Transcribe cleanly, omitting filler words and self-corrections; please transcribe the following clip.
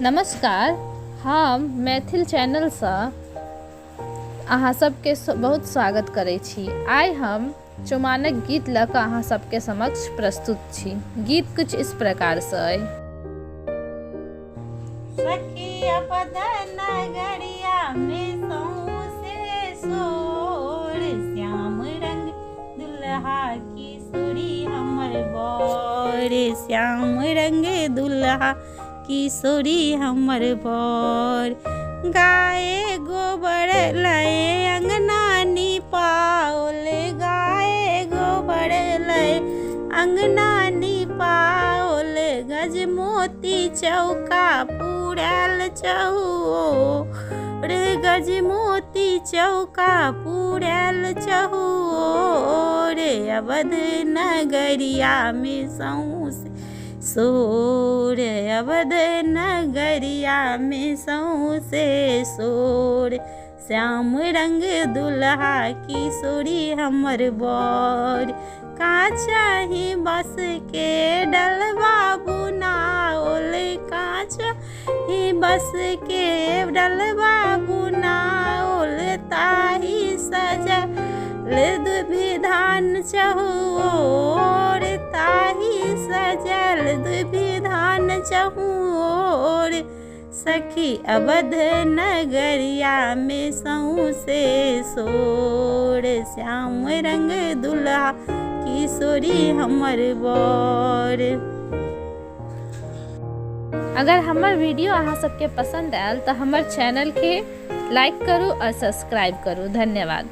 नमस्कार, हम मैथिल चैनलसँ अहाँ सबके बहुत स्वागत करै छी। आइ हम चौमानक गीत लऽ कऽ अहाँ सबके समक्ष प्रस्तुत छी। गीत कुछ इस प्रकार से अइ। सखिया बदन नगरिया में सौंसे सोर, श्याम रंग दुल्हा की सोरी हमर बर, श्याम रंग दुल्हा की सोरी हमर बर। गाय गोबर लय अंगना निपाओल, गाय गोबर लय अंगना निपाओल, गजमोती चौका पूरल चहुओर, गजमोती चौका पूरल चहुओर। अवध नगरिया में सौंसे सोर, अवध नगरिया में सौंसे सोर, श्याम रंग दुल्हा की सोरी हमर बर। का चाही बस के डलवा बुनाओल, का चाही बस के डलवा बुनाओल, ताही सजल दुभिधान चहुओर, ताही सजल दुभिधान चहुओर। सखी अवध नगरिया में सौंसे सोर, श्याम रंग दुल्हा की सोरी हमर बर। अगर हमर वीडियो अहाँ सबके पसंद आयल तऽ हमर चैनल के लाइक करू और सब्सक्राइब करू। धन्यवाद।